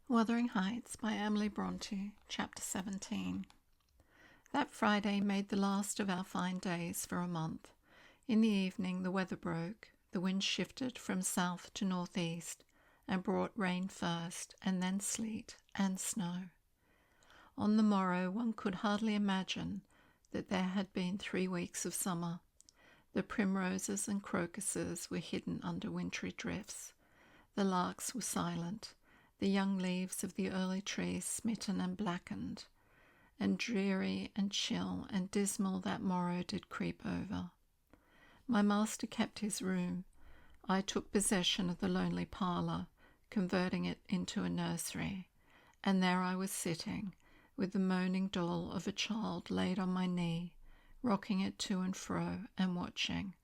Wuthering Heights by Emily Brönte, Chapter 17. That Friday made the last of our fine days for a month. In the evening the weather broke, the wind shifted from south to northeast, and brought rain first, and then sleet and snow. On the morrow one could hardly imagine that there had been 3 weeks of summer. The primroses and crocuses were hidden under wintry drifts. The larks were silent, the young leaves of the early trees smitten and blackened, and dreary and chill and dismal that morrow did creep over. My master kept his room. I took possession of the lonely parlour, converting it into a nursery, and there I was sitting, with the moaning doll of a child laid on my knee, rocking it to and fro and watching.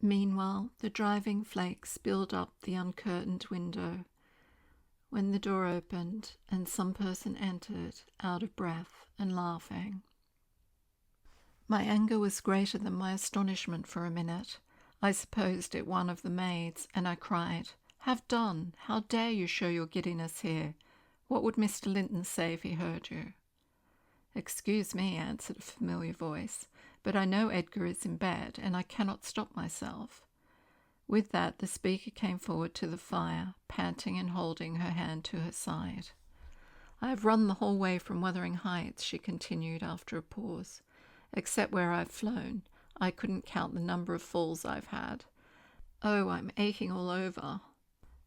Meanwhile the driving flakes spilled up the uncurtained window, when the door opened and some person entered, out of breath and laughing. My anger was greater than my astonishment for a minute. I supposed it one of the maids, and I cried, "Have done! How dare you show your giddiness here? What would Mr. Linton say if he heard you?" "Excuse me," answered a familiar voice, "but I know Edgar is in bed, and I cannot stop myself." With that the speaker came forward to the fire, panting and holding her hand to her side. "I have run the whole way from Wuthering Heights," she continued after a pause. "Except where I've flown, I couldn't count the number of falls I've had. Oh, I'm aching all over."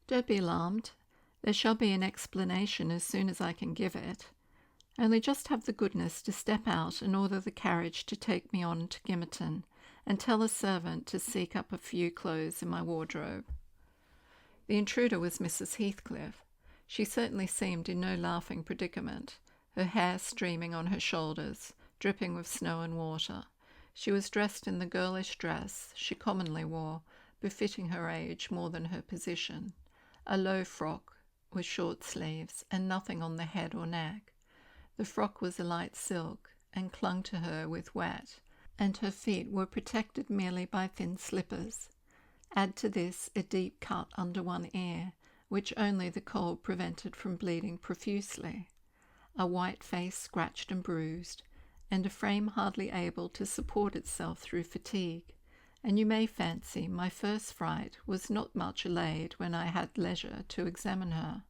"Don't be alarmed. There shall be an explanation as soon as I can give it. Only just have the goodness to step out and order the carriage to take me on to Gimmerton, and tell a servant to seek up a few clothes in my wardrobe." The intruder was Mrs. Heathcliff. She certainly seemed in no laughing predicament, her hair streaming on her shoulders, dripping with snow and water. She was dressed in the girlish dress she commonly wore, befitting her age more than her position, a low frock with short sleeves and nothing on the head or neck. The frock was a light silk and clung to her with wet, and her feet were protected merely by thin slippers. Add to this a deep cut under one ear, which only the cold prevented from bleeding profusely, a white face scratched and bruised, and a frame hardly able to support itself through fatigue, and you may fancy my first fright was not much allayed when I had leisure to examine her.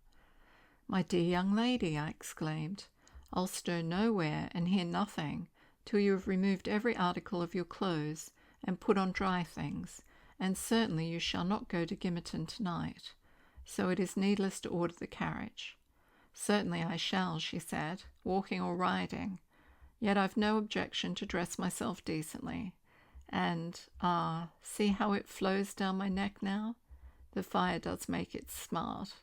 "My dear young lady," I exclaimed, "I'll stir nowhere and hear nothing till you have removed every article of your clothes and put on dry things, and certainly you shall not go to Gimmerton tonight, so it is needless to order the carriage." "Certainly I shall," she said, "walking or riding. Yet I've no objection to dress myself decently. And, see how it flows down my neck now? The fire does make it smart."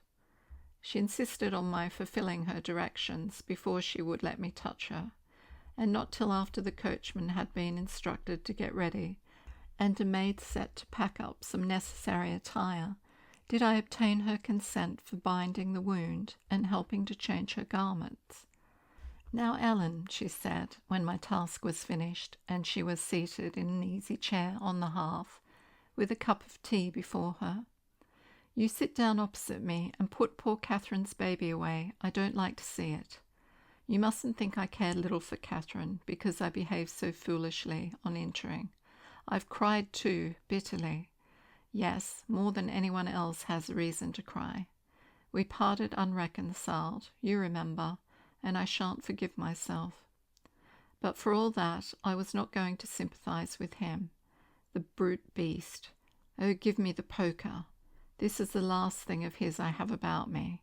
She insisted on my fulfilling her directions before she would let me touch her, and not till after the coachman had been instructed to get ready, and a maid set to pack up some necessary attire, did I obtain her consent for binding the wound and helping to change her garments. "Now, Ellen," she said, when my task was finished, and she was seated in an easy chair on the hearth, with a cup of tea before her, "you sit down opposite me and put poor Catherine's baby away. I don't like to see it. You mustn't think I care little for Catherine because I behaved so foolishly on entering. I've cried too, bitterly. Yes, more than anyone else has reason to cry. We parted unreconciled, you remember, and I shan't forgive myself. But for all that, I was not going to sympathize with him. The brute beast. Oh, give me the poker. This is the last thing of his I have about me."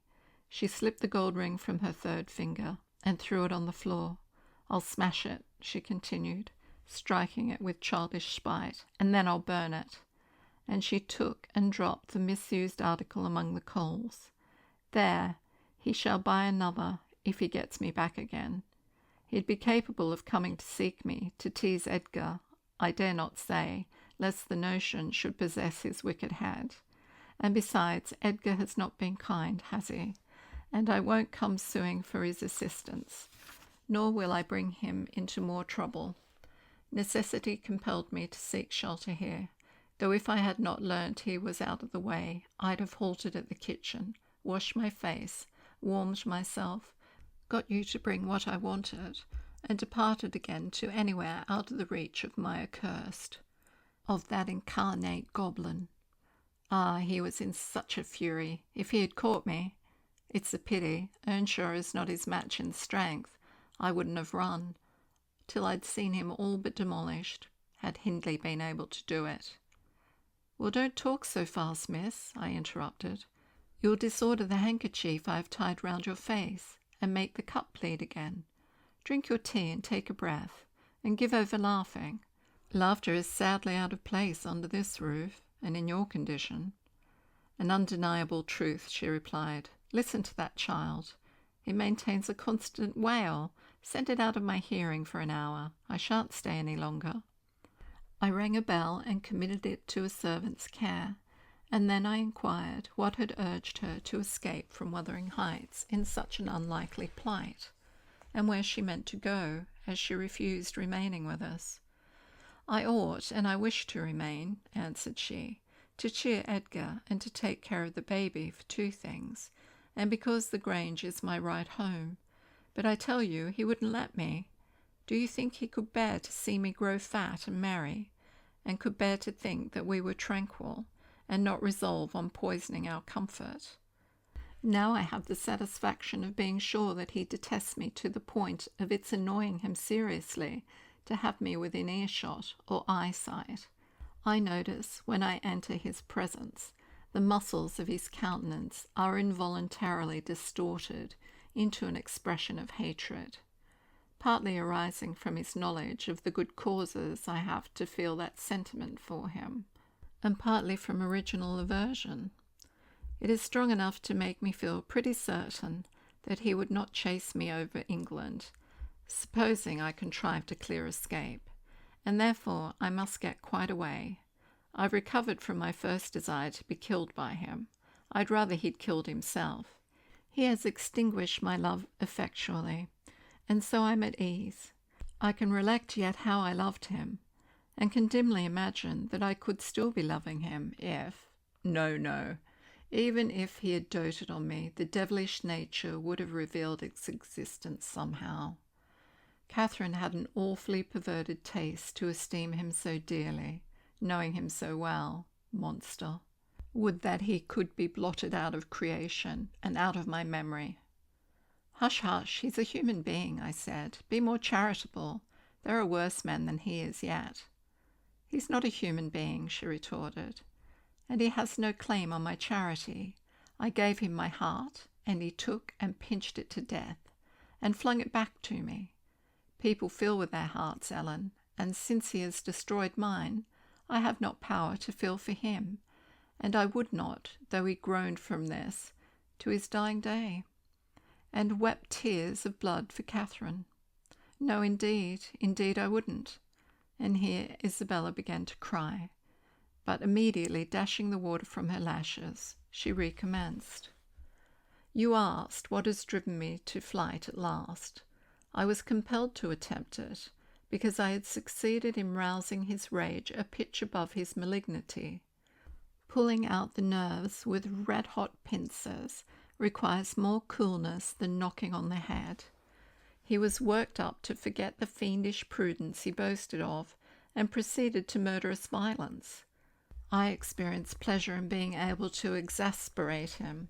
She slipped the gold ring from her third finger and threw it on the floor. "I'll smash it," she continued, striking it with childish spite, "and then I'll burn it." And she took and dropped the misused article among the coals. "There, he shall buy another if he gets me back again. He'd be capable of coming to seek me, to tease Edgar, I dare not say, lest the notion should possess his wicked head. And besides, Edgar has not been kind, has he? And I won't come suing for his assistance, nor will I bring him into more trouble. Necessity compelled me to seek shelter here, though if I had not learnt he was out of the way, I'd have halted at the kitchen, washed my face, warmed myself, got you to bring what I wanted, and departed again to anywhere out of the reach of my accursed, of that incarnate goblin. Ah, he was in such a fury. If he had caught me, it's a pity, Earnshaw is not his match in strength. I wouldn't have run, till I'd seen him all but demolished, had Hindley been able to do it. Well, don't talk so fast, miss, I interrupted. You'll disorder the handkerchief I have tied round your face, and make the cup bleed again. Drink your tea and take a breath, and give over laughing. Laughter is sadly out of place under this roof, and in your condition. An undeniable truth, she replied. Listen to that child. It maintains a constant wail. Send it out of my hearing for an hour. I shan't stay any longer. I rang a bell and committed it to a servant's care, and then I inquired what had urged her to escape from Wuthering Heights in such an unlikely plight, and where she meant to go, as she refused remaining with us. I ought, and I wish to remain, answered she, to cheer Edgar and to take care of the baby for 2 things, and because the Grange is my right home. But I tell you, he wouldn't let me. Do you think he could bear to see me grow fat and merry, and could bear to think that we were tranquil, and not resolve on poisoning our comfort? Now I have the satisfaction of being sure that he detests me to the point of its annoying him seriously to have me within earshot or eyesight. I notice, when I enter his presence, the muscles of his countenance are involuntarily distorted into an expression of hatred, partly arising from his knowledge of the good causes I have to feel that sentiment for him, and partly from original aversion. It is strong enough to make me feel pretty certain that he would not chase me over England, supposing I contrive to clear escape, and therefore I must get quite away. I've recovered from my first desire to be killed by him. I'd rather he'd killed himself. He has extinguished my love effectually, and so I'm at ease. I can recollect yet how I loved him, and can dimly imagine that I could still be loving him if— No, even if he had doted on me, the devilish nature would have revealed its existence somehow. Catherine had an awfully perverted taste to esteem him so dearly, knowing him so well, monster. Would that he could be blotted out of creation and out of my memory. Hush, hush, he's a human being, I said. Be more charitable. There are worse men than he is yet. He's not a human being, she retorted, and he has no claim on my charity. I gave him my heart, and he took and pinched it to death, and flung it back to me. People feel with their hearts, Ellen, and since he has destroyed mine, I have not power to feel for him, and I would not, though he groaned from this, to his dying day, and wept tears of blood for Catherine. No, indeed I wouldn't. And here Isabella began to cry, but immediately dashing the water from her lashes, she recommenced. You asked what has driven me to flight at last. I was compelled to attempt it, because I had succeeded in rousing his rage a pitch above his malignity. Pulling out the nerves with red-hot pincers requires more coolness than knocking on the head. He was worked up to forget the fiendish prudence he boasted of, and proceeded to murderous violence. I experienced pleasure in being able to exasperate him.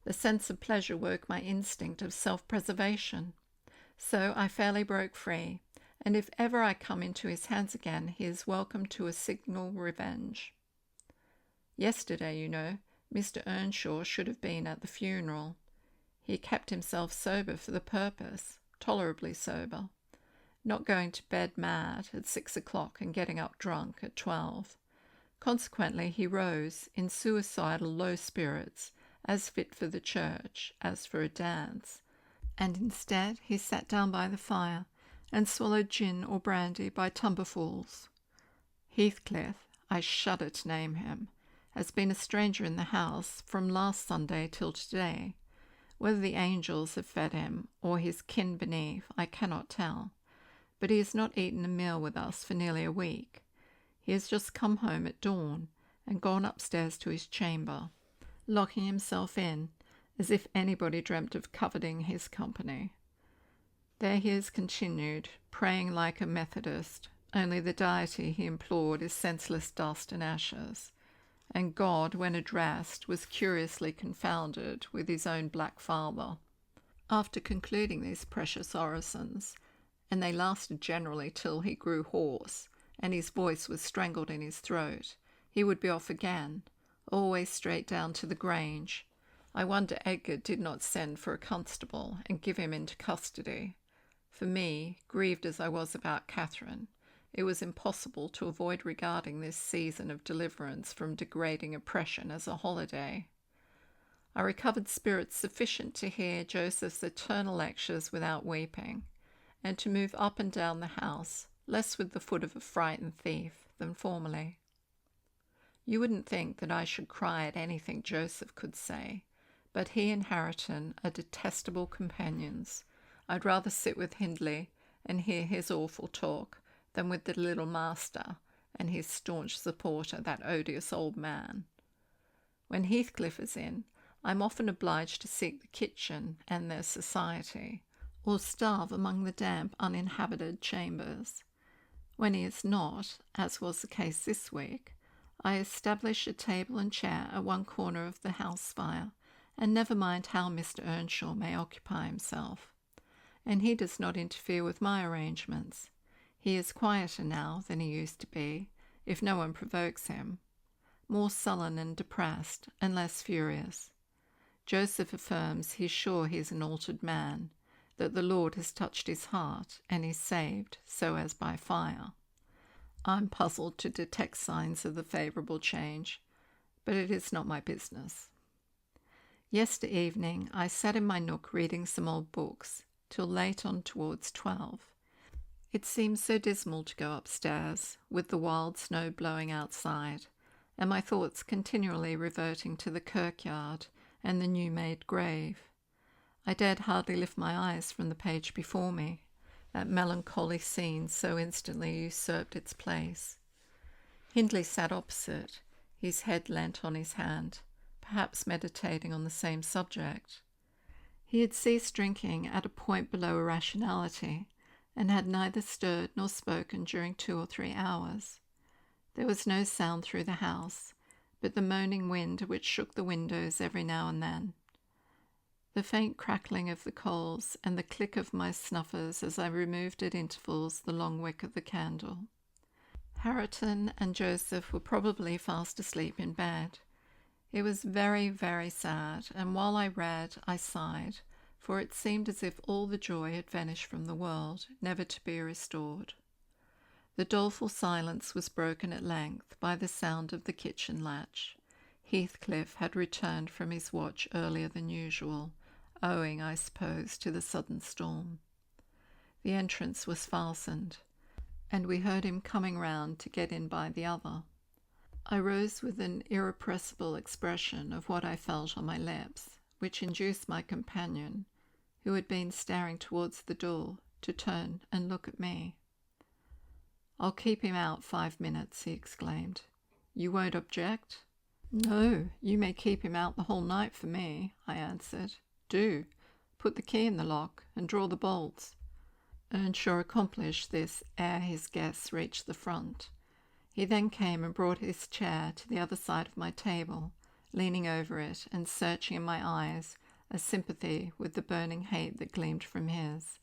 The sense of pleasure woke my instinct of self-preservation. So I fairly broke free, and if ever I come into his hands again, he is welcome to a signal revenge. Yesterday, you know, Mr. Earnshaw should have been at the funeral. He kept himself sober for the purpose, tolerably sober, not going to bed mad at 6 o'clock and getting up drunk at 12. Consequently, he rose in suicidal low spirits, as fit for the church as for a dance, and instead he sat down by the fire and swallowed gin or brandy by tumblerfuls. Heathcliff, I shudder to name him, has been a stranger in the house from last Sunday till today. Whether the angels have fed him, or his kin beneath, I cannot tell, but he has not eaten a meal with us for nearly a week. He has just come home at dawn, and gone upstairs to his chamber, locking himself in, as if anybody dreamt of coveting his company. There he is continued, praying like a Methodist, only the deity he implored is senseless dust and ashes, and God, when addressed, was curiously confounded with his own black father. After concluding these precious orisons, and they lasted generally till he grew hoarse, and his voice was strangled in his throat, he would be off again, always straight down to the Grange. I wonder Edgar did not send for a constable and give him into custody. For me, grieved as I was about Catherine, it was impossible to avoid regarding this season of deliverance from degrading oppression as a holiday. I recovered spirits sufficient to hear Joseph's eternal lectures without weeping, and to move up and down the house, less with the foot of a frightened thief than formerly. You wouldn't think that I should cry at anything Joseph could say, but he and Hareton are detestable companions. I'd rather sit with Hindley and hear his awful talk than with the little master and his staunch supporter, that odious old man. When Heathcliff is in, I'm often obliged to seek the kitchen and their society, or starve among the damp, uninhabited chambers. When he is not, as was the case this week, I establish a table and chair at one corner of the house fire, and never mind how Mr. Earnshaw may occupy himself. And he does not interfere with my arrangements. He is quieter now than he used to be, if no one provokes him, more sullen and depressed, and less furious. Joseph affirms he's sure he's an altered man, that the Lord has touched his heart, and he's saved, so as by fire. I'm puzzled to detect signs of the favourable change, but it is not my business. Yesterday evening I sat in my nook reading some old books, till late on towards 12. It seemed so dismal to go upstairs, with the wild snow blowing outside, and my thoughts continually reverting to the kirkyard and the new-made grave. I dared hardly lift my eyes from the page before me. That melancholy scene so instantly usurped its place. Hindley sat opposite, his head leant on his hand, perhaps meditating on the same subject. He had ceased drinking at a point below irrationality, and had neither stirred nor spoken during 2 or 3 hours. There was no sound through the house, but the moaning wind which shook the windows every now and then. The faint crackling of the coals and the click of my snuffers as I removed at intervals the long wick of the candle. Hareton and Joseph were probably fast asleep in bed. It was very, very sad, and while I read, I sighed, for it seemed as if all the joy had vanished from the world, never to be restored. The doleful silence was broken at length by the sound of the kitchen latch. Heathcliff had returned from his watch earlier than usual, owing, I suppose, to the sudden storm. The entrance was fastened, and we heard him coming round to get in by the other. I rose with an irrepressible expression of what I felt on my lips, which induced my companion, who had been staring towards the door, to turn and look at me. "I'll keep him out 5 minutes," he exclaimed. "You won't object?" "No, you may keep him out the whole night for me," I answered. "Do. Put the key in the lock and draw the bolts." Earnshaw accomplished this ere his guests reached the front. He then came and brought his chair to the other side of my table, leaning over it and searching in my eyes a sympathy with the burning hate that gleamed from his.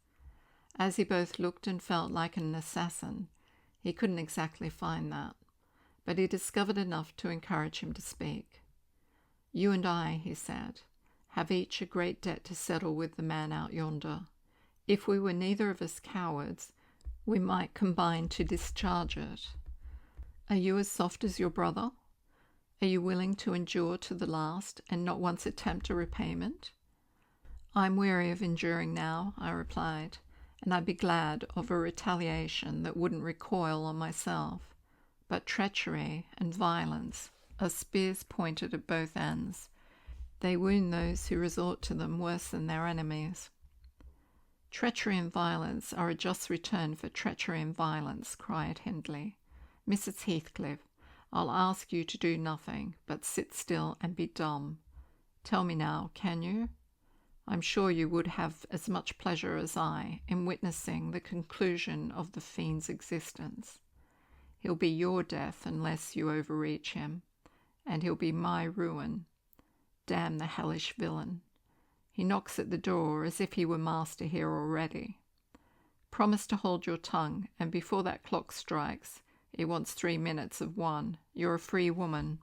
As he both looked and felt like an assassin, he couldn't exactly find that, but he discovered enough to encourage him to speak. "You and I," he said, "have each a great debt to settle with the man out yonder. If we were neither of us cowards, we might combine to discharge it. Are you as soft as your brother? Are you willing to endure to the last and not once attempt a repayment?" "I'm weary of enduring now," I replied, "and I'd be glad of a retaliation that wouldn't recoil on myself. But treachery and violence are spears pointed at both ends. They wound those who resort to them worse than their enemies." "Treachery and violence are a just return for treachery and violence," cried Hindley. "Mrs. Heathcliff, I'll ask you to do nothing, but sit still and be dumb. Tell me now, can you? I'm sure you would have as much pleasure as I in witnessing the conclusion of the fiend's existence. He'll be your death unless you overreach him, and he'll be my ruin. Damn the hellish villain. He knocks at the door as if he were master here already. Promise to hold your tongue, and before that clock strikes, it wants 3 minutes of 1. You're a free woman.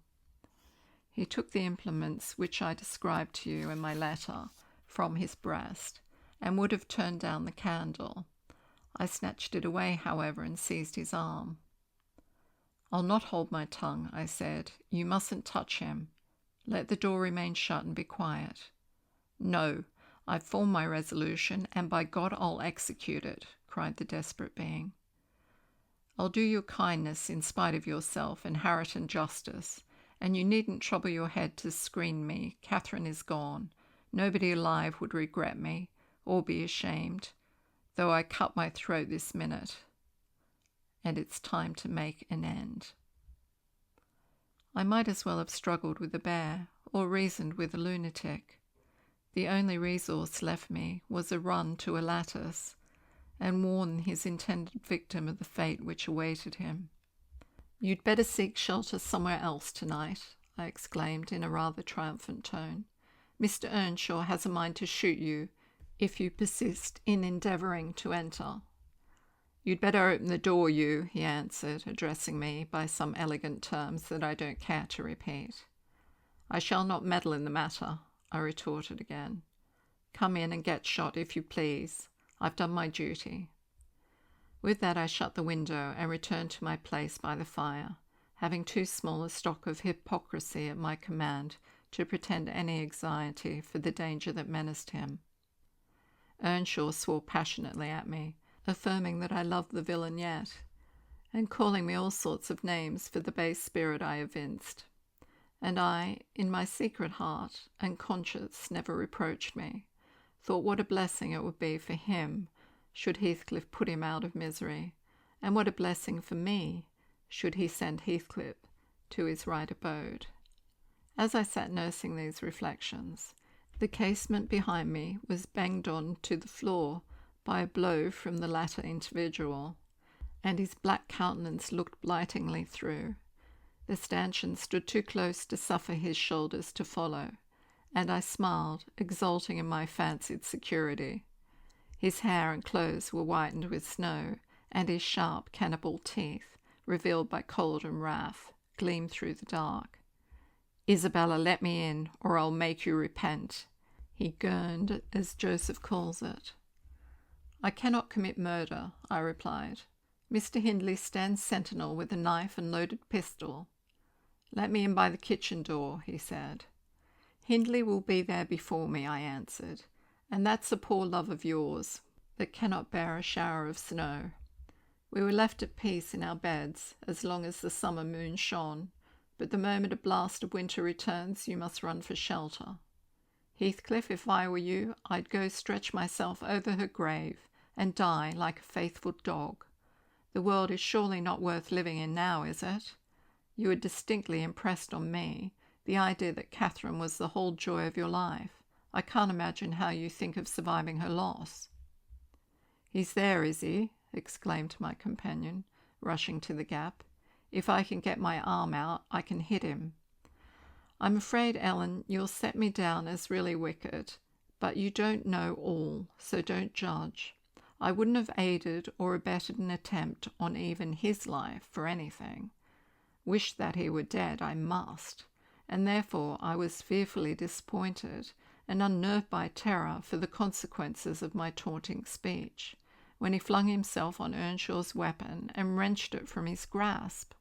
He took the implements which I described to you in my letter from his breast, and would have turned down the candle. I snatched it away, however, and seized his arm. I'll not hold my tongue, I said. You mustn't touch him. Let the door remain shut and be quiet. No, I've formed my resolution, and by God I'll execute it, cried the desperate being. I'll do you kindness in spite of yourself, inherit and justice, and you needn't trouble your head to screen me. Catherine is gone. Nobody alive would regret me, or be ashamed, though I cut my throat this minute. And it's time to make an end. I might as well have struggled with a bear, or reasoned with a lunatic. The only resource left me was a run to a lattice, and warn his intended victim of the fate which awaited him. You'd better seek shelter somewhere else tonight, I exclaimed in a rather triumphant tone. Mr. Earnshaw has a mind to shoot you if you persist in endeavouring to enter. You'd better open the door, you, he answered, addressing me by some elegant terms that I don't care to repeat. I shall not meddle in the matter, I retorted again. Come in and get shot if you please. I've done my duty. With that I shut the window and returned to my place by the fire, having too small a stock of hypocrisy at my command to pretend any anxiety for the danger that menaced him. Earnshaw swore passionately at me, affirming that I loved the villain yet, and calling me all sorts of names for the base spirit I evinced. And I, in my secret heart and conscience never reproached me, thought what a blessing it would be for him should Heathcliff put him out of misery, and what a blessing for me should he send Heathcliff to his right abode. As I sat nursing these reflections, the casement behind me was banged on to the floor by a blow from the latter individual, and his black countenance looked blightingly through. The stanchion stood too close to suffer his shoulders to follow, and I smiled, exulting in my fancied security. His hair and clothes were whitened with snow, and his sharp cannibal teeth, revealed by cold and wrath, gleamed through the dark. Isabella, let me in, or I'll make you repent, he gurned, as Joseph calls it. I cannot commit murder, I replied. Mr. Hindley stands sentinel with a knife and loaded pistol. Let me in by the kitchen door, he said. Hindley will be there before me, I answered, and that's a poor love of yours that cannot bear a shower of snow. We were left at peace in our beds as long as the summer moon shone, but the moment a blast of winter returns, you must run for shelter. Heathcliff, if I were you, I'd go stretch myself over her grave and die like a faithful dog. The world is surely not worth living in now, is it? You had distinctly impressed on me the idea that Catherine was the whole joy of your life. I can't imagine how you think of surviving her loss. He's there, is he? Exclaimed my companion, rushing to the gap. If I can get my arm out, I can hit him. I'm afraid, Ellen, you'll set me down as really wicked, but you don't know all, so don't judge. I wouldn't have aided or abetted an attempt on even his life for anything. Wish that he were dead, I must, and therefore I was fearfully disappointed and unnerved by terror for the consequences of my taunting speech, when he flung himself on Earnshaw's weapon and wrenched it from his grasp.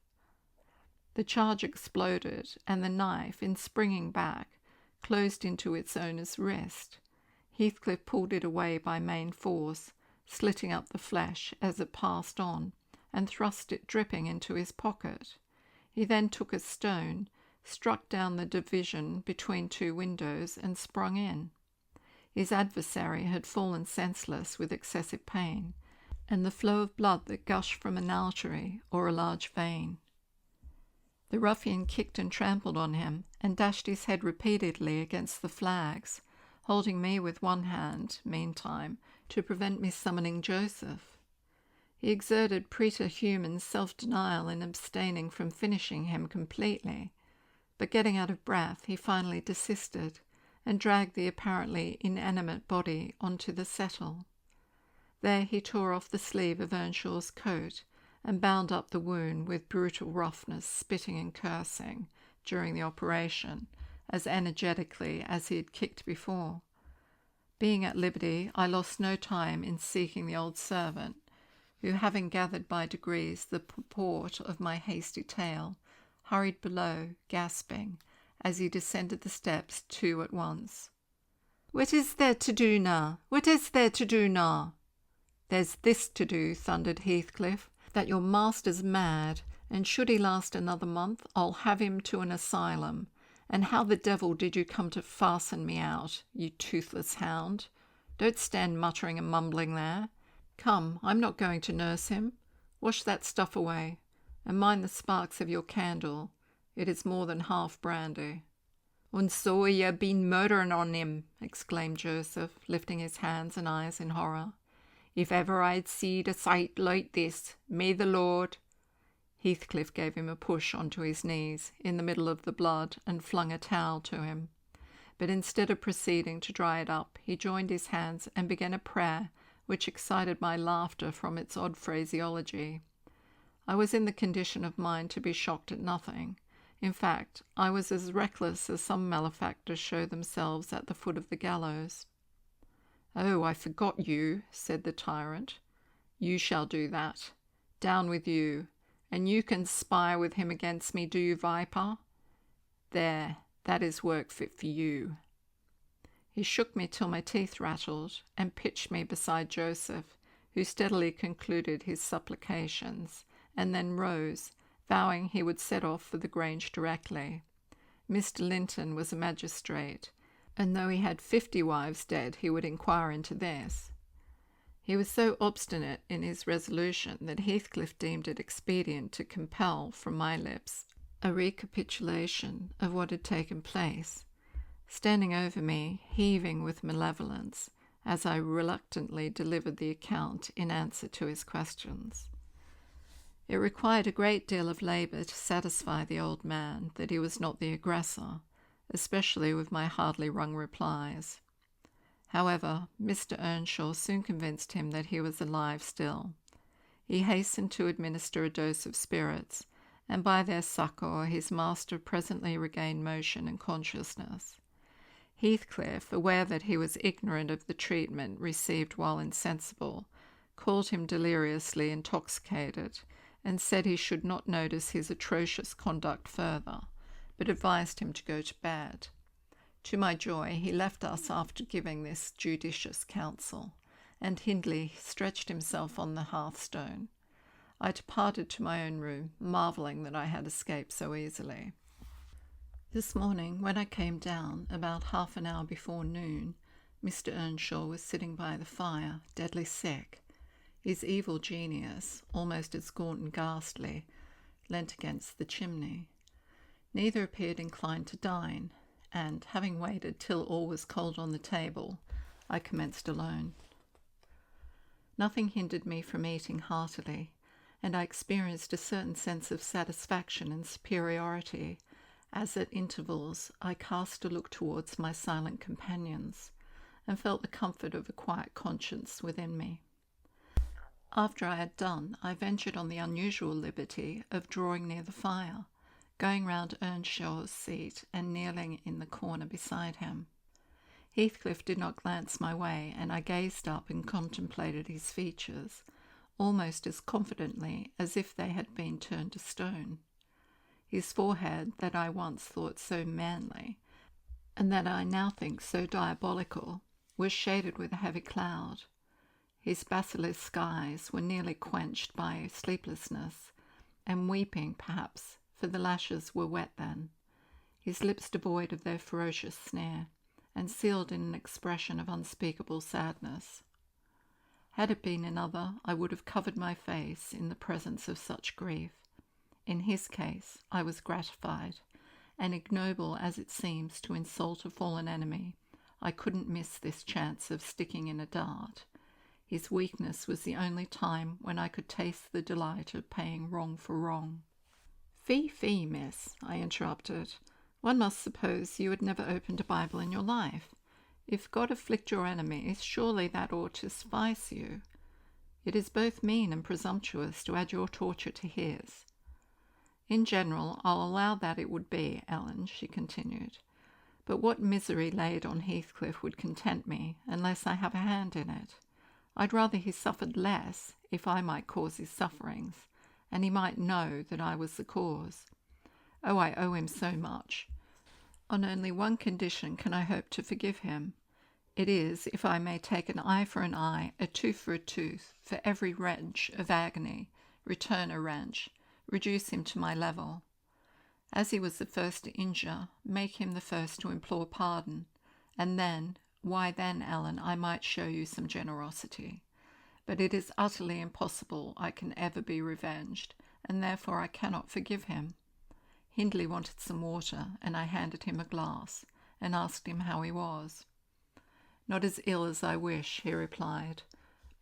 The charge exploded, and the knife, in springing back, closed into its owner's wrist. Heathcliff pulled it away by main force, slitting up the flesh as it passed on, and thrust it dripping into his pocket. He then took a stone, struck down the division between two windows, and sprung in. His adversary had fallen senseless with excessive pain, and the flow of blood that gushed from an artery or a large vein. The ruffian kicked and trampled on him, and dashed his head repeatedly against the flags, holding me with one hand, meantime, to prevent me summoning Joseph. He exerted preterhuman self-denial in abstaining from finishing him completely, but getting out of breath, he finally desisted, and dragged the apparently inanimate body onto the settle. There he tore off the sleeve of Earnshaw's coat, and bound up the wound with brutal roughness, spitting and cursing, during the operation, as energetically as he had kicked before. Being at liberty, I lost no time in seeking the old servant, who, having gathered by degrees the purport of my hasty tale, hurried below, gasping, as he descended the steps 2 at once. "What is there to do now? What is there to do now?" "There's this to do," thundered Heathcliff, "that your master's mad, and should he last another month, I'll have him to an asylum. And how the devil did you come to fasten me out, you toothless hound? Don't stand muttering and mumbling there. Come, I'm not going to nurse him. Wash that stuff away, and mind the sparks of your candle. It is more than half brandy." "And so ye been murdering on him," exclaimed Joseph, lifting his hands and eyes in horror. "If ever I'd seed a sight like this, may the Lord—" Heathcliff gave him a push onto his knees, in the middle of the blood, and flung a towel to him. But instead of proceeding to dry it up, he joined his hands and began a prayer which excited my laughter from its odd phraseology. I was in the condition of mind to be shocked at nothing. In fact, I was as reckless as some malefactors show themselves at the foot of the gallows. "Oh, I forgot you," said the tyrant. "You shall do that. Down with you. And you conspire with him against me, do you, viper? There, that is work fit for you." He shook me till my teeth rattled, and pitched me beside Joseph, who steadily concluded his supplications, and then rose, vowing he would set off for the Grange directly. Mr. Linton was a magistrate, and though he had 50 wives dead, he would inquire into this. He was so obstinate in his resolution that Heathcliff deemed it expedient to compel, from my lips, a recapitulation of what had taken place, standing over me, heaving with malevolence, as I reluctantly delivered the account in answer to his questions. It required a great deal of labour to satisfy the old man that he was not the aggressor, especially with my hardly wrung replies. However, Mr. Earnshaw soon convinced him that he was alive still. He hastened to administer a dose of spirits, and by their succour his master presently regained motion and consciousness. Heathcliff, aware that he was ignorant of the treatment received while insensible, called him deliriously intoxicated, and said he should not notice his atrocious conduct further, but advised him to go to bed. To my joy, he left us after giving this judicious counsel, and Hindley stretched himself on the hearthstone. I departed to my own room, marvelling that I had escaped so easily. This morning, when I came down, about half an hour before noon, Mr. Earnshaw was sitting by the fire, deadly sick. His evil genius, almost as gaunt and ghastly, leant against the chimney. Neither appeared inclined to dine, and, having waited till all was cold on the table, I commenced alone. Nothing hindered me from eating heartily, and I experienced a certain sense of satisfaction and superiority, as at intervals I cast a look towards my silent companions, and felt the comfort of a quiet conscience within me. After I had done, I ventured on the unusual liberty of drawing near the fire, going round Earnshaw's seat and kneeling in the corner beside him. Heathcliff did not glance my way, and I gazed up and contemplated his features, almost as confidently as if they had been turned to stone. His forehead, that I once thought so manly, and that I now think so diabolical, was shaded with a heavy cloud. His basilisk eyes were nearly quenched by sleeplessness, and weeping, perhaps, for the lashes were wet then, his lips devoid of their ferocious sneer, and sealed in an expression of unspeakable sadness. Had it been another, I would have covered my face in the presence of such grief. In his case, I was gratified, and ignoble as it seems to insult a fallen enemy, I couldn't miss this chance of sticking in a dart. His weakness was the only time when I could taste the delight of paying wrong for wrong. Fie, miss, I interrupted. One must suppose you had never opened a Bible in your life. If God afflict your enemies, surely that ought to suffice you. It is both mean and presumptuous to add your torture to his. In general, I'll allow that it would be, Ellen, she continued. But what misery laid on Heathcliff would content me, unless I have a hand in it. I'd rather he suffered less, if I might cause his sufferings, and he might know that I was the cause. Oh, I owe him so much. On only one condition can I hope to forgive him. It is, if I may take an eye for an eye, a tooth for a tooth, for every wrench of agony, return a wrench, reduce him to my level. As he was the first to injure, make him the first to implore pardon, and then, why then, Ellen, I might show you some generosity. But it is utterly impossible I can ever be revenged, and therefore I cannot forgive him. Hindley wanted some water, and I handed him a glass, and asked him how he was. Not as ill as I wish, he replied,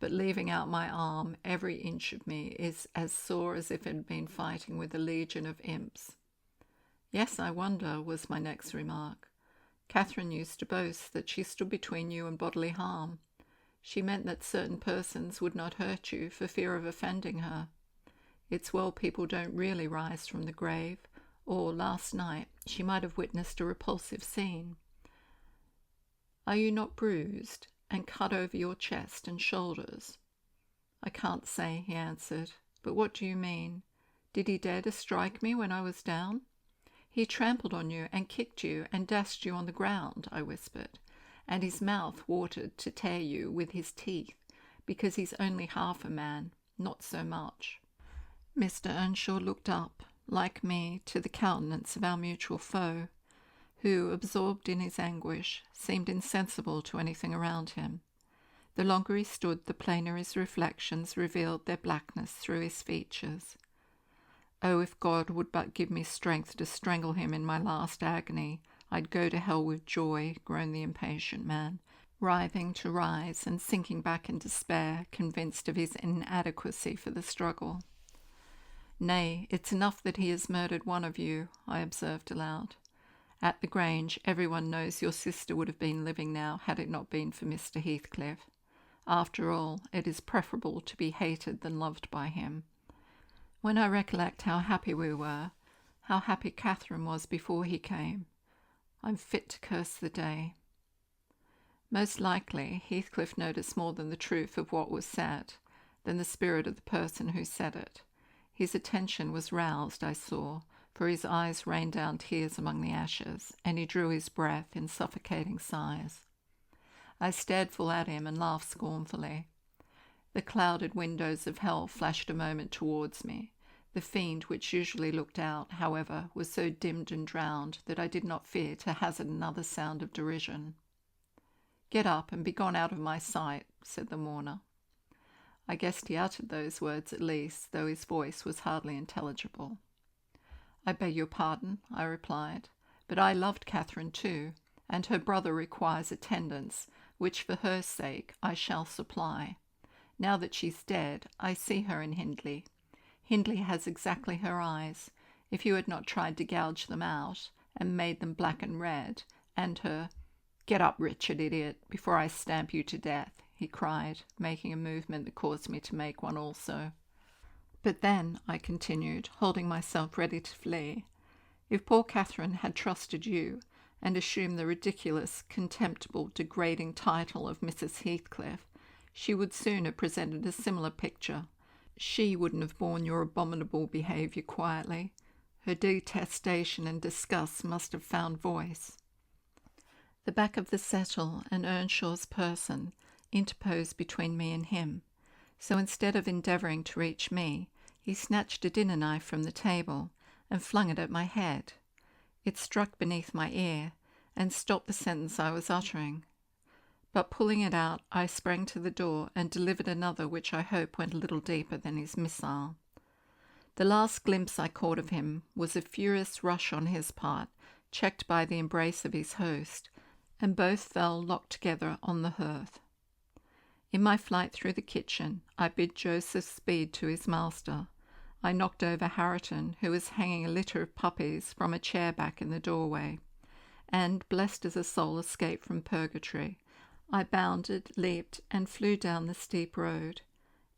but leaving out my arm, every inch of me is as sore as if it had been fighting with a legion of imps. Yes, I wonder, was my next remark. Catherine used to boast that she stood between you and bodily harm. She meant that certain persons would not hurt you for fear of offending her. It's well people don't really rise from the grave, or last night she might have witnessed a repulsive scene. Are you not bruised and cut over your chest and shoulders? I can't say, he answered, but what do you mean? Did he dare to strike me when I was down? He trampled on you and kicked you and dashed you on the ground, I whispered, and his mouth watered to tear you with his teeth, because he's only half a man, not so much. Mr. Earnshaw looked up, like me, to the countenance of our mutual foe, who, absorbed in his anguish, seemed insensible to anything around him. The longer he stood, the plainer his reflections revealed their blackness through his features. Oh, if God would but give me strength to strangle him in my last agony, I'd go to hell with joy, groaned the impatient man, writhing to rise and sinking back in despair, convinced of his inadequacy for the struggle. Nay, it's enough that he has murdered one of you, I observed aloud. At the Grange, everyone knows your sister would have been living now had it not been for Mr. Heathcliff. After all, it is preferable to be hated than loved by him. When I recollect how happy we were, how happy Catherine was before he came, I'm fit to curse the day. Most likely, Heathcliff noticed more than the truth of what was said, than the spirit of the person who said it. His attention was roused, I saw, for his eyes rained down tears among the ashes, and he drew his breath in suffocating sighs. I stared full at him and laughed scornfully. The clouded windows of hell flashed a moment towards me. The fiend which usually looked out, however, was so dimmed and drowned that I did not fear to hazard another sound of derision. "Get up and be gone out of my sight," said the mourner. I guessed he uttered those words at least, though his voice was hardly intelligible. "I beg your pardon," I replied, "but I loved Catherine too, and her brother requires attendance, which for her sake I shall supply. Now that she's dead, I see her in Hindley. Hindley has exactly her eyes. If you had not tried to gouge them out, and made them black and red, and her— Get up, wretched idiot, before I stamp you to death," he cried, making a movement that caused me to make one also. "But then," I continued, holding myself ready to flee, "if poor Catherine had trusted you, and assumed the ridiculous, contemptible, degrading title of Mrs. Heathcliff, she would soon have presented a similar picture. She wouldn't have borne your abominable behaviour quietly. Her detestation and disgust must have found voice." The back of the settle and Earnshaw's person interposed between me and him, so instead of endeavouring to reach me, he snatched a dinner knife from the table and flung it at my head. It struck beneath my ear and stopped the sentence I was uttering. But pulling it out, I sprang to the door and delivered another which I hope went a little deeper than his missile. The last glimpse I caught of him was a furious rush on his part, checked by the embrace of his host, and both fell locked together on the hearth. In my flight through the kitchen, I bid Joseph speed to his master. I knocked over Harriton, who was hanging a litter of puppies from a chair back in the doorway, and, blessed as a soul escaped from purgatory, I bounded, leaped, and flew down the steep road.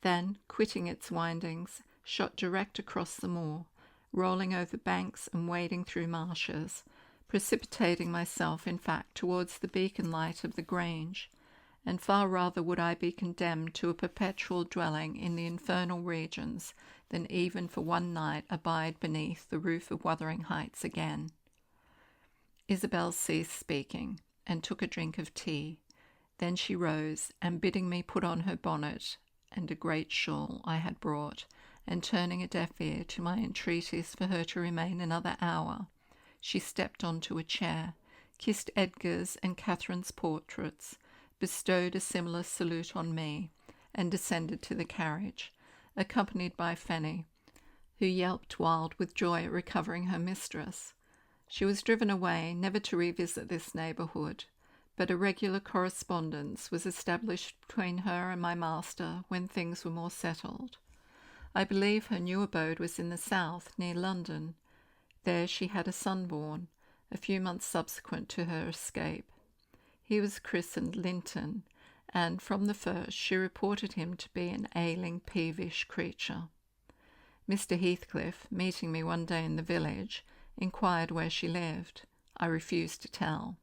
Then, quitting its windings, shot direct across the moor, rolling over banks and wading through marshes, precipitating myself, in fact, towards the beacon light of the Grange, and far rather would I be condemned to a perpetual dwelling in the infernal regions than even for one night abide beneath the roof of Wuthering Heights again. Isabel ceased speaking, and took a drink of tea. Then she rose, and bidding me put on her bonnet and a great shawl I had brought, and turning a deaf ear to my entreaties for her to remain another hour, she stepped onto a chair, kissed Edgar's and Catherine's portraits, bestowed a similar salute on me, and descended to the carriage, accompanied by Fanny, who yelped wild with joy at recovering her mistress. She was driven away, never to revisit this neighbourhood, but a regular correspondence was established between her and my master when things were more settled. I believe her new abode was in the south, near London. There she had a son born, a few months subsequent to her escape. He was christened Linton, and from the first she reported him to be an ailing, peevish creature. Mr. Heathcliff, meeting me one day in the village, inquired where she lived. I refused to tell.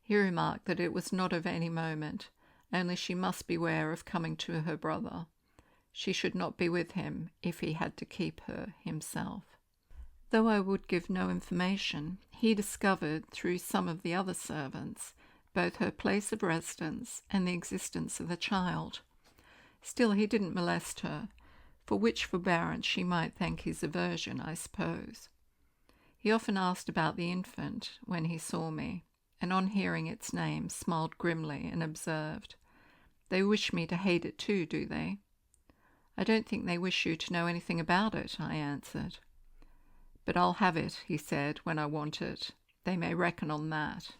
He remarked that it was not of any moment, only she must beware of coming to her brother. She should not be with him if he had to keep her himself. Though I would give no information, he discovered, through some of the other servants, both her place of residence and the existence of the child. Still, he didn't molest her, for which forbearance she might thank his aversion, I suppose. He often asked about the infant when he saw me, and on hearing its name smiled grimly and observed, "They wish me to hate it too, do they?" "I don't think they wish you to know anything about it," I answered. "But I'll have it," he said, "when I want it. They may reckon on that."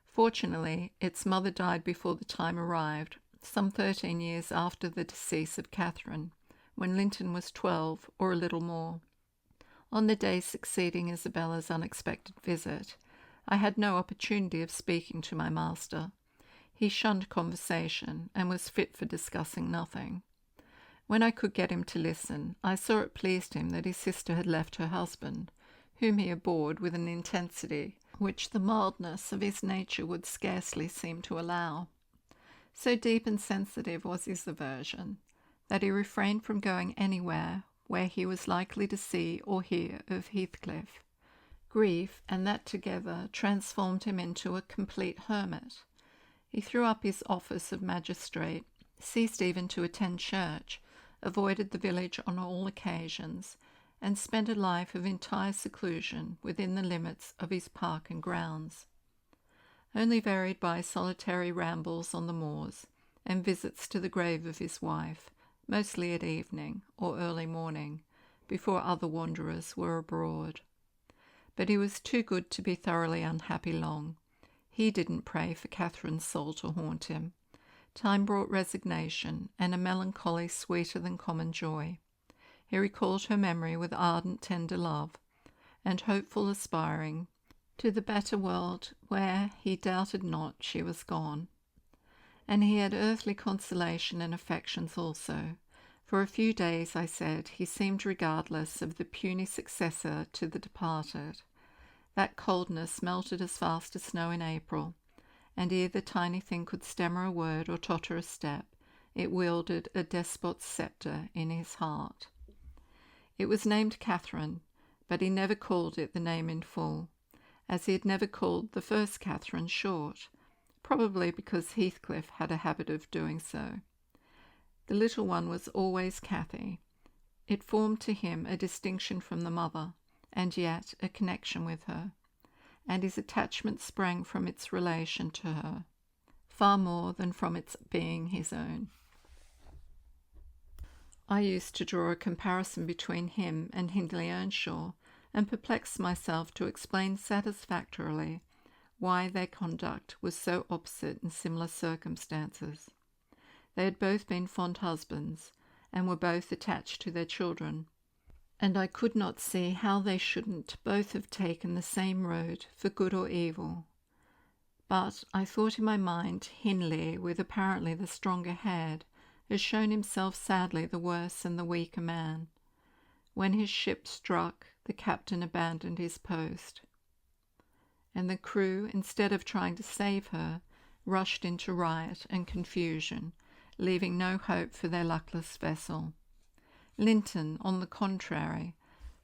Fortunately, its mother died before the time arrived, some 13 years after the decease of Catherine, when Linton was 12 or a little more. On the day succeeding Isabella's unexpected visit, I had no opportunity of speaking to my master. He shunned conversation and was fit for discussing nothing. When I could get him to listen, I saw it pleased him that his sister had left her husband, whom he abhorred with an intensity which the mildness of his nature would scarcely seem to allow. So deep and sensitive was his aversion, that he refrained from going anywhere where he was likely to see or hear of Heathcliff. Grief, and that together, transformed him into a complete hermit. He threw up his office of magistrate, ceased even to attend church, avoided the village on all occasions, and spent a life of entire seclusion within the limits of his park and grounds, only varied by solitary rambles on the moors and visits to the grave of his wife, mostly at evening or early morning, before other wanderers were abroad. But he was too good to be thoroughly unhappy long. He didn't pray for Catherine's soul to haunt him. Time brought resignation and a melancholy sweeter than common joy. He recalled her memory with ardent, tender love, and hopeful aspiring to the better world where he doubted not she was gone. And he had earthly consolation and affections also. For a few days, I said, he seemed regardless of the puny successor to the departed. That coldness melted as fast as snow in April, and ere the tiny thing could stammer a word or totter a step, it wielded a despot's sceptre in his heart. It was named Catherine, but he never called it the name in full, as he had never called the first Catherine short, probably because Heathcliff had a habit of doing so. The little one was always Cathy. It formed to him a distinction from the mother, and yet a connection with her, and his attachment sprang from its relation to her, far more than from its being his own. I used to draw a comparison between him and Hindley Earnshaw, and perplexed myself to explain satisfactorily why their conduct was so opposite in similar circumstances. They had both been fond husbands, and were both attached to their children, and I could not see how they shouldn't both have taken the same road for good or evil. But I thought in my mind Hindley, with apparently the stronger head, has shown himself sadly the worse and the weaker man. When his ship struck, the captain abandoned his post, and the crew, instead of trying to save her, rushed into riot and confusion, leaving no hope for their luckless vessel. Linton, on the contrary,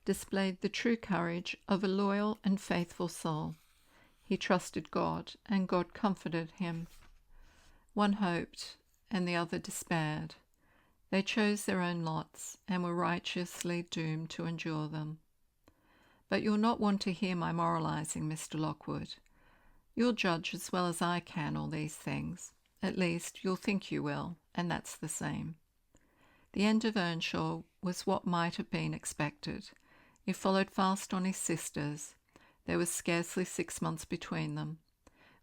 displayed the true courage of a loyal and faithful soul. He trusted God, and God comforted him. One hoped, and the other despaired. They chose their own lots, and were righteously doomed to endure them. But you'll not want to hear my moralizing, Mr. Lockwood. You'll judge as well as I can all these things. At least, you'll think you will, and that's the same. The end of Earnshaw was what might have been expected. He followed fast on his sisters. There was scarcely 6 months between them.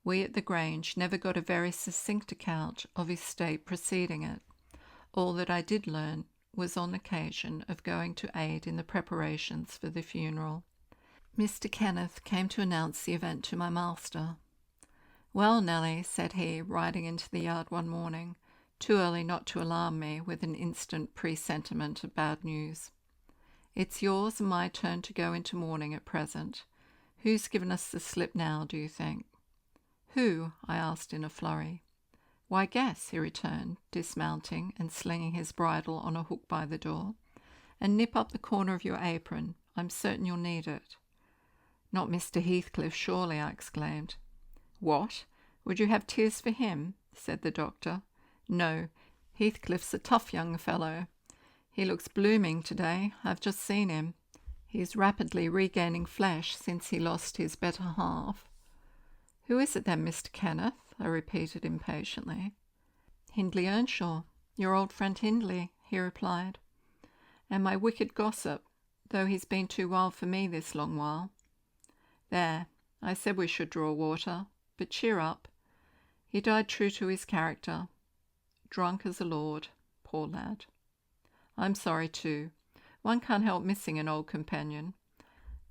We at the Grange never got a very succinct account of his state preceding it. All that I did learn was on occasion of going to aid in the preparations for the funeral. Mr. Kenneth came to announce the event to my master. "Well, Nelly," said he, riding into the yard one morning, too early not to alarm me with an instant presentiment of bad news. "It's yours and my turn to go into mourning at present. Who's given us the slip now, do you think?" "Who?" I asked in a flurry. "Why, guess," he returned, dismounting and slinging his bridle on a hook by the door. "And nip up the corner of your apron. I'm certain you'll need it." "Not Mr. Heathcliff, surely," I exclaimed. "What? Would you have tears for him?" said the doctor. "No, Heathcliff's a tough young fellow. He looks blooming today. I've just seen him. He is rapidly regaining flesh since he lost his better half." "Who is it then, Mr. Kenneth?" I repeated impatiently. "Hindley Earnshaw, your old friend Hindley," he replied. "And my wicked gossip, though he's been too wild for me this long while. There, I said we should draw water, but cheer up. He died true to his character, drunk as a lord, poor lad. I'm sorry too. One can't help missing an old companion,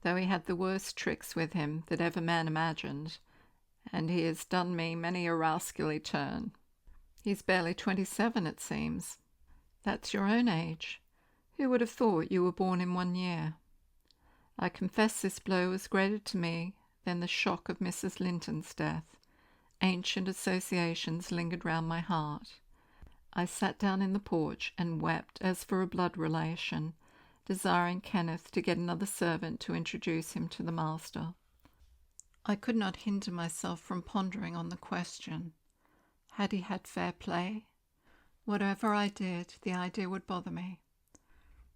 though he had the worst tricks with him that ever man imagined, and he has done me many a rascally turn. He's barely 27, it seems. That's your own age. Who would have thought you were born in 1 year? I confess this blow was greater to me than the shock of Mrs. Linton's death. Ancient associations lingered round my heart. I sat down in the porch and wept as for a blood relation, desiring Kenneth to get another servant to introduce him to the master. I could not hinder myself from pondering on the question. Had he had fair play? Whatever I did, the idea would bother me.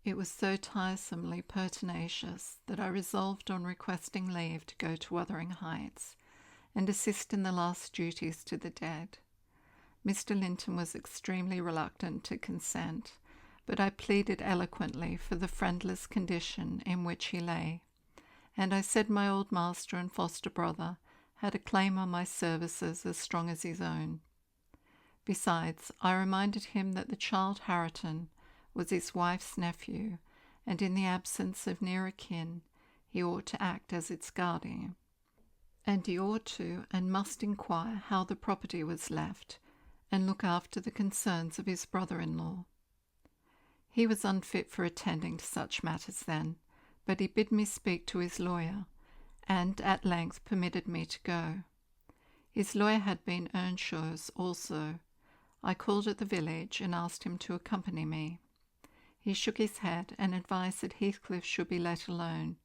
It was so tiresomely pertinacious that I resolved on requesting leave to go to Wuthering Heights and assist in the last duties to the dead. Mr. Linton was extremely reluctant to consent, but I pleaded eloquently for the friendless condition in which he lay, and I said my old master and foster brother had a claim on my services as strong as his own. Besides, I reminded him that the child Hareton was his wife's nephew, and in the absence of nearer kin, he ought to act as its guardian. And he ought to and must inquire how the property was left, and look after the concerns of his brother-in-law. He was unfit for attending to such matters then, but he bid me speak to his lawyer, and at length permitted me to go. His lawyer had been Earnshaw's also. I called at the village and asked him to accompany me. He shook his head and advised that Heathcliff should be let alone,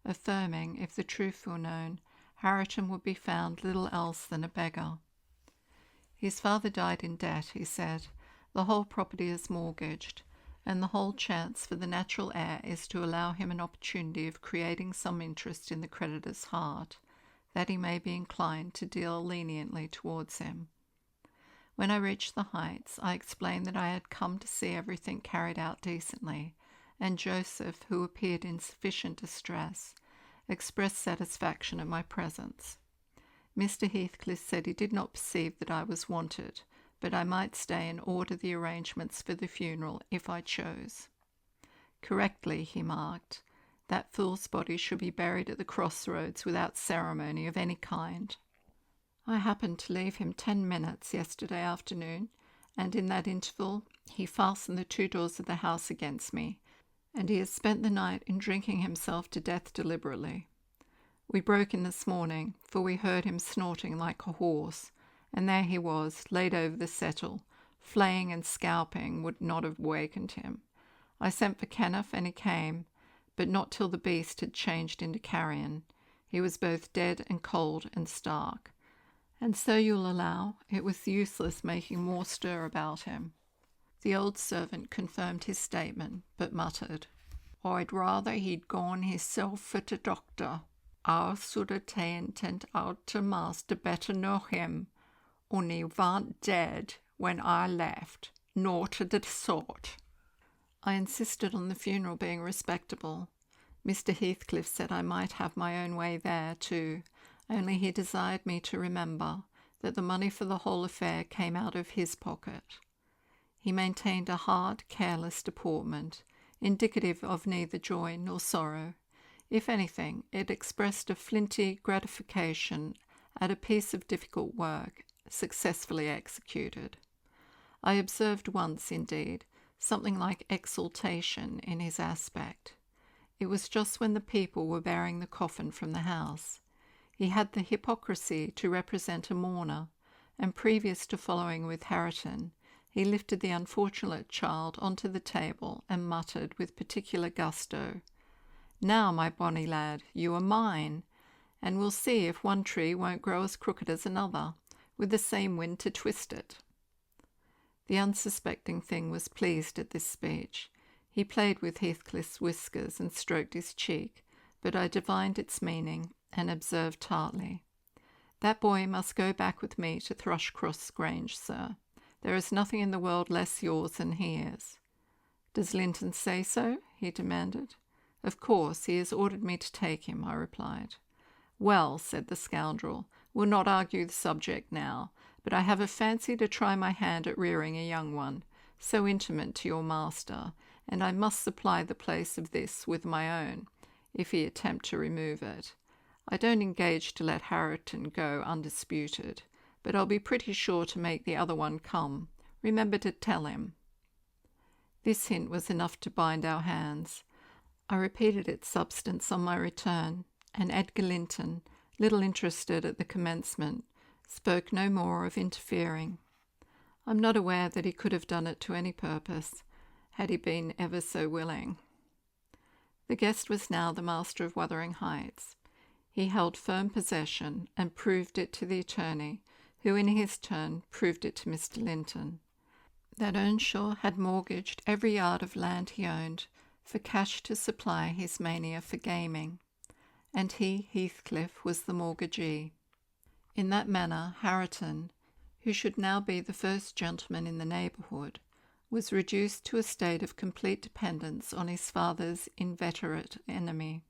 affirming, if the truth were known, Hareton would be found little else than a beggar. His father died in debt, he said. The whole property is mortgaged, and the whole chance for the natural heir is to allow him an opportunity of creating some interest in the creditor's heart, that he may be inclined to deal leniently towards him. When I reached the Heights, I explained that I had come to see everything carried out decently, and Joseph, who appeared in sufficient distress, expressed satisfaction at my presence. Mr. Heathcliff said he did not perceive that I was wanted, but I might stay and order the arrangements for the funeral if I chose. Correctly, he marked, that fool's body should be buried at the crossroads without ceremony of any kind. I happened to leave him 10 minutes yesterday afternoon, and in that interval he fastened the 2 doors of the house against me, and he has spent the night in drinking himself to death deliberately. We broke in this morning, for we heard him snorting like a horse, and there he was, laid over the settle. Flaying and scalping would not have wakened him. I sent for Kenneth, and he came, but not till the beast had changed into carrion. He was both dead and cold and stark. And so you'll allow it was useless making more stir about him. The old servant confirmed his statement, but muttered, "I'd rather he'd gone hisself for t' doctor. I should ha' ta'en out to master better nor him, and he warn't dead when I left, naught o' the sort." I insisted on the funeral being respectable. Mr. Heathcliff said I might have my own way there, too, only he desired me to remember that the money for the whole affair came out of his pocket. He maintained a hard, careless deportment, indicative of neither joy nor sorrow. If anything, it expressed a flinty gratification at a piece of difficult work, successfully executed. I observed once, indeed, something like exultation in his aspect. It was just when the people were bearing the coffin from the house. He had the hypocrisy to represent a mourner, and previous to following with Hareton, he lifted the unfortunate child onto the table and muttered with particular gusto, "Now, my bonny lad, you are mine, and we'll see if one tree won't grow as crooked as another, with the same wind to twist it." The unsuspecting thing was pleased at this speech. He played with Heathcliff's whiskers and stroked his cheek, but I divined its meaning and observed tartly, "That boy must go back with me to Thrushcross Grange, sir. There is nothing in the world less yours than he is." "Does Linton say so?" he demanded. "Of course, he has ordered me to take him," I replied. "Well," said the scoundrel, "we'll not argue the subject now, but I have a fancy to try my hand at rearing a young one, so intimate to your master, and I must supply the place of this with my own, if he attempt to remove it. I don't engage to let Hareton go undisputed, but I'll be pretty sure to make the other one come. Remember to tell him." This hint was enough to bind our hands. I repeated its substance on my return, and Edgar Linton, little interested at the commencement, spoke no more of interfering. I'm not aware that he could have done it to any purpose, had he been ever so willing. The guest was now the master of Wuthering Heights. He held firm possession and proved it to the attorney, who in his turn proved it to Mr. Linton. That Earnshaw had mortgaged every yard of land he owned for cash to supply his mania for gaming, and he, Heathcliff, was the mortgagee. In that manner Hareton, who should now be the first gentleman in the neighbourhood, was reduced to a state of complete dependence on his father's inveterate enemy,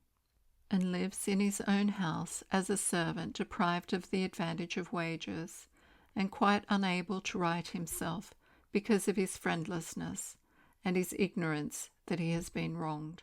and lives in his own house as a servant deprived of the advantage of wages, and quite unable to right himself because of his friendlessness and his ignorance that he has been wronged.